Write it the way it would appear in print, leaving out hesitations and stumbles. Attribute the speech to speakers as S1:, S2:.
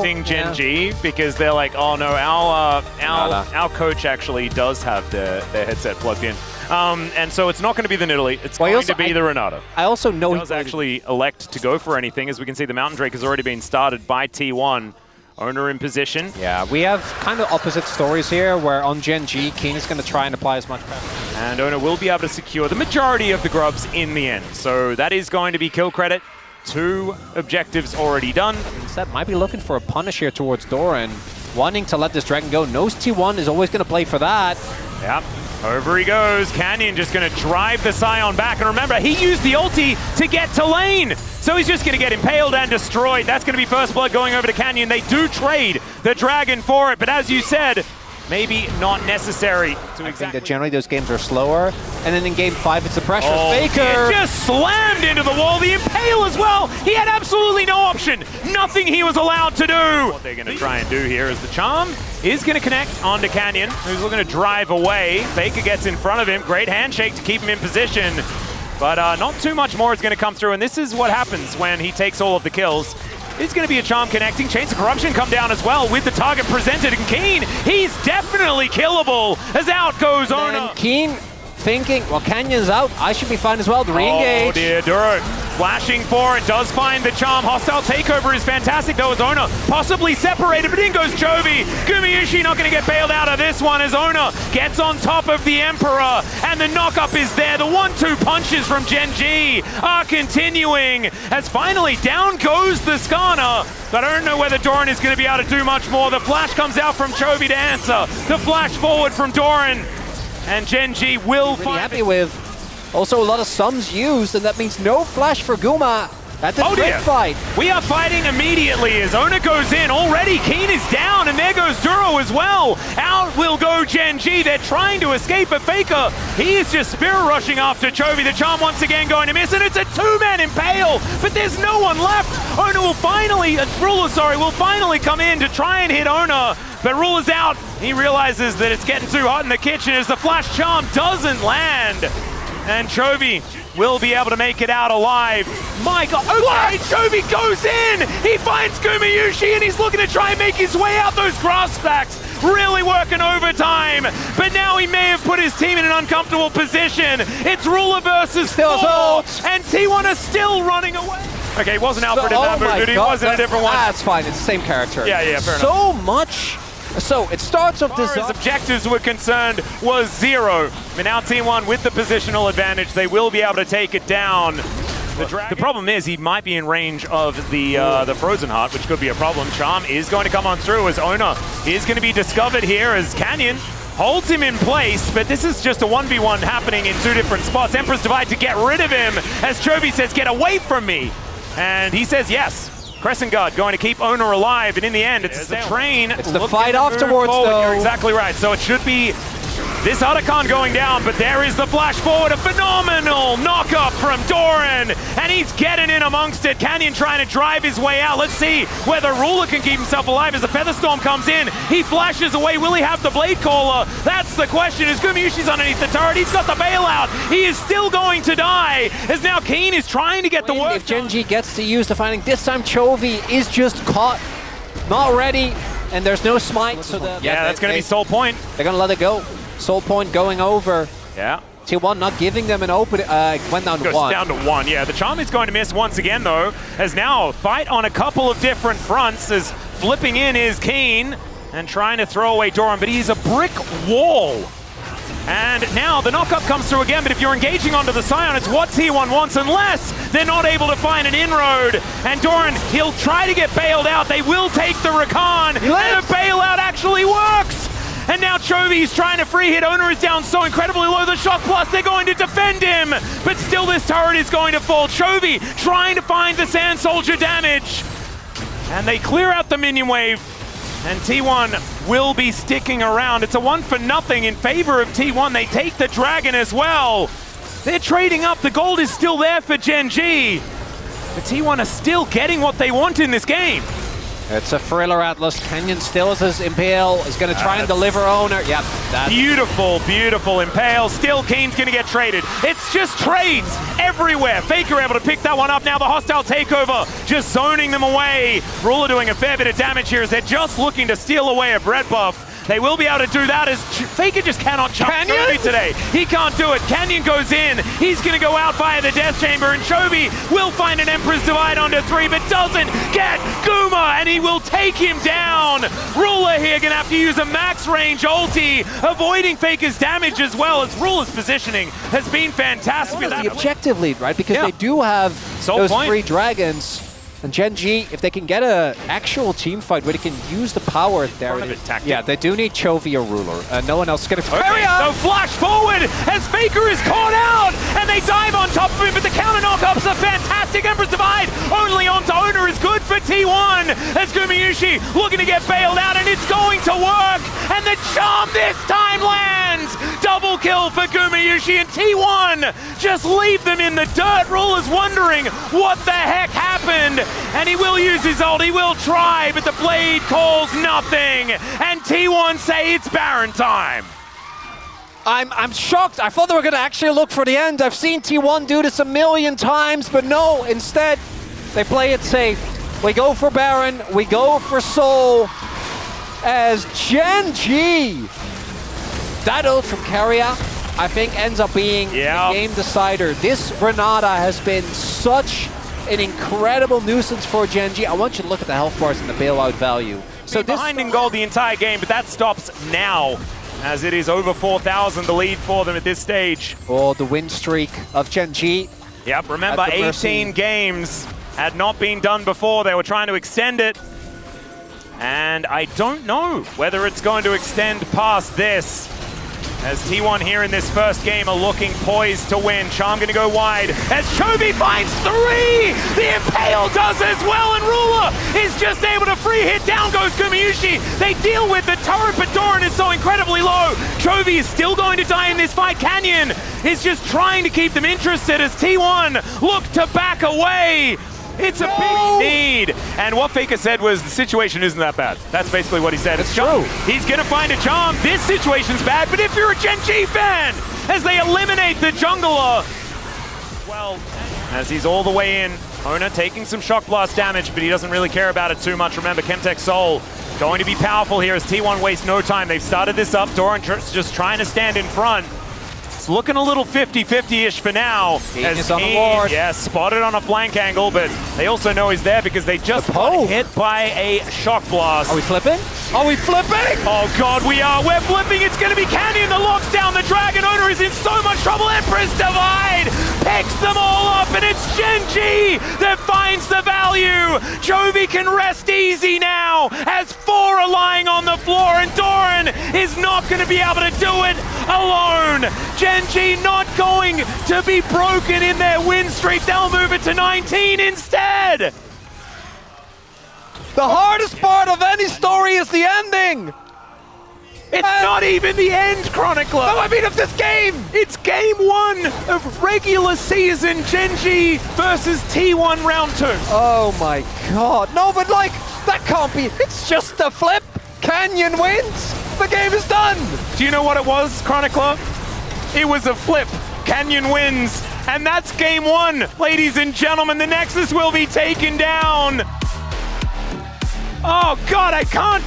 S1: defending Gen.G because they're like, oh no, our coach actually does have their headset plugged in. And so it's not going to be the Nidalee, it's going to be the Renata.
S2: I also know
S1: he does actually elect to go for anything. As we can see, the Mountain Drake has already been started by T1. Owner in position.
S2: Yeah, we have kind of opposite stories here, where on Gen.G, Keen is going to try and apply as much pressure.
S1: And Owner will be able to secure the majority of the grubs in the end. So that is going to be kill credit. 2 objectives already done.
S2: Instead, might be looking for a punish here towards Doran, wanting to let this Dragon go. Knows T1 is always going to play for that.
S1: Yep. Over he goes. Canyon just going to drive the Scion back. And remember, he used the ulti to get to lane. So he's just going to get impaled and destroyed. That's going to be first blood going over to Canyon. They do trade the Dragon for it. But as you said, maybe not necessary.
S2: I think that generally those games are slower. And then in game 5, it's the pressure. Faker
S1: it just slammed into the wall. The impale as well. He had absolutely no option. Nothing he was allowed to do. What they're going to try and do here is the charm is going to connect onto Canyon, who's looking to drive away. Faker gets in front of him. Great handshake to keep him in position. But not too much more is going to come through. And this is what happens when he takes all of the kills. It's going to be a charm connecting. Chains of Corruption come down as well with the target presented. And Keen, he's definitely killable as out goes Owner.
S2: Keen thinking, well, Canyon's out. I should be fine as well. The re-engage.
S1: Oh dear, Duro flashing for it. Does find the charm. Hostile takeover is fantastic though as Owner possibly separated. But in goes Chovy. Gumayusi not going to get bailed out of this one as Owner gets on top of the Emperor. And the knock-up is there. The 1-2 punches from Gen.G are continuing as finally down goes the Skarner. But I don't know whether Doran is going to be able to do much more. The flash comes out from Chovy to answer. The flash forward from Doran. And Gen.G will
S2: find happy with. Also a lot of sums used, and that means no flash for Guma. That's a great fight.
S1: We are fighting immediately as Owner goes in. Already Keen is down, and there goes Duro as well. Out will go Gen.G. They're trying to escape, but Faker, he is just spirit rushing after Chovy. The charm once again going to miss, and it's a 2-man impale, but there's no one left. Owner will finally, Ruler will finally come in to try and hit Owner, but Ruler's out. He realizes that it's getting too hot in the kitchen as the flash charm doesn't land. And Chovy will be able to make it out alive. My God, okay, Chovy goes in! He finds Gumayusi and he's looking to try and make his way out those grass backs. Really working overtime, but now he may have put his team in an uncomfortable position. It's Ruler versus 4, and T1 are still running away. Okay, he wasn't Alfred in that move, he was in a different one.
S2: That's fine, it's the same character.
S1: Yeah, fair enough.
S2: So much. So it starts off this.
S1: As far as objectives were concerned was 0. But now T1 with the positional advantage, they will be able to take it down. The problem is he might be in range of the Frozen Heart, which could be a problem. Charm is going to come on through as Owner is going to be discovered here as Canyon holds him in place, but this is just a 1v1 happening in 2 different spots. Emperor's Divide to get rid of him as Chovy says, get away from me. And he says yes. Crescent Guard going to keep Owner alive, and in the end, it's the train.
S2: It's the fight afterwards, though.
S1: You're exactly right. So it should be this Otacon going down, but there is the flash forward. A phenomenal knock-up from Doran, and he's getting in amongst it. Canyon trying to drive his way out. Let's see whether Ruler can keep himself alive as the Featherstorm comes in. He flashes away. Will he have the Blade Caller? That's the question. As Gumayusi's underneath the turret, he's got the bailout. He is still going to die, as now Keen is trying to get the work.
S2: If Gen.G gets to use the finding, this time Chovy is just caught, not ready, and there's no smite. So
S1: that's going to be Soul Point.
S2: They're going to let it go. Soul Point going over.
S1: Yeah.
S2: T1 not giving them an open, went down to 1.
S1: Down to 1, yeah. The charm is going to miss once again, though, as now fight on a couple of different fronts, as flipping in is Keen and trying to throw away Doran, but he's a brick wall. And now the knockup comes through again, but if you're engaging onto the Scion, it's what T1 wants, unless they're not able to find an inroad. And Doran, he'll try to get bailed out. They will take the Rakan, and the bailout actually works. And now Chovy's trying to free hit. Owner is down so incredibly low. The Shock Plus, they're going to defend him. But still this turret is going to fall. Chovy trying to find the Sand Soldier damage. And they clear out the minion wave. And T1 will be sticking around. It's a 1-for-0 in favor of T1. They take the Dragon as well. They're trading up. The gold is still there for Gen.G. But T1 are still getting what they want in this game.
S2: It's a thriller, Atlas. Kenyon still as his Impale is going to try and deliver owner. Yep.
S1: Beautiful, beautiful Impale. Still, Keen's going to get traded. It's just trades everywhere. Faker able to pick that one up. Now the hostile takeover, just zoning them away. Ruler doing a fair bit of damage here as they're just looking to steal away a bread buff. They will be able to do that as Faker just cannot jump Chovy today. He can't do it. Canyon goes in. He's going to go out via the Death Chamber, and Chovy will find an Emperor's Divide onto 3, but doesn't get Guma, and he will take him down. Ruler here going to have to use a max range ulti, avoiding Faker's damage as well, as Ruler's positioning has been fantastic.
S2: The objective lead, right? Because they do have those 3 dragons. And Gen.G, if they can get an actual team fight where they can use the power there. Yeah, they do need Chovy or Ruler. No one else is going to carry
S1: on. So flash forward as Faker is caught out, and they dive on top of him, but the counter knock-up's a fantastic Emperor's Divide. Only onto owner is good for T1 as Gumayusi looking to get bailed out, and it's going to work. And the charm this time lands. Double kill for Gumayusi, and T1 just leave them in the dirt. Ruler's wondering what the heck happened. And he will use his ult, he will try, but the blade calls nothing. And T1 say it's Baron time.
S2: I'm shocked. I thought they were going to actually look for the end. I've seen T1 do this a million times, but no, instead, they play it safe. We go for Baron, we go for Soul, as Gen.G. That ult from Keria, I think, ends up being the game decider. This Renata has been such an incredible nuisance for Gen.G. I want you to look at the health bars and the bailout value.
S1: So behind in gold the entire game, but that stops now, as it is over 4,000 the lead for them at this stage.
S2: Oh, the win streak of Gen.G.
S1: Yep, remember 18 games had not been done before. They were trying to extend it. And I don't know whether it's going to extend past this, as T1 here in this first game are looking poised to win. Charm going to go wide as Chovy finds 3! The Impale does as well, and Ruler is just able to free hit. Down goes Gumayusi. They deal with the turret, but Doran is so incredibly low. Chovy is still going to die in this fight. Canyon is just trying to keep them interested as T1 look to back away. It's a big need. And what Faker said was the situation isn't that bad. That's basically what he said. It's true. He's going to find a charm. This situation's bad, but if you're a Gen.G fan, as they eliminate the jungler, well, as he's all the way in, Ona taking some shock blast damage, but he doesn't really care about it too much. Remember, Chemtech Soul going to be powerful here as T1 wastes no time. They've started this up. Doran just trying to stand in front. It's looking a little 50-50-ish for now.
S2: As on the ward.
S1: Yeah, spotted on a flank angle, but they also know he's there because they just got hit by a shock blast.
S2: Are we flipping? Are we flipping?
S1: Oh God, we are. We're flipping. It's going to be Canyon that locks down the dragon. Owner is in so much trouble. Empress Divide picks them all up, and it's Gen.G that finds the value. Chovy can rest easy now as 4 are lying on the floor, and Doran is not going to be able to do it alone. Gen.G not going to be broken in their win streak. They'll move it to 19 instead.
S2: The hardest part of any story is the ending.
S1: It's not even the end, Chronicler.
S2: No, I mean of this game.
S1: It's game 1 of regular season Gen.G versus T1 round 2.
S2: Oh my God. No, but like, that can't be. It's just a flip. Canyon wins. The game is done.
S1: Do you know what it was, Chronicler? It was a flip. Canyon wins. And that's game 1, ladies and gentlemen. The Nexus will be taken down. Oh God, I can't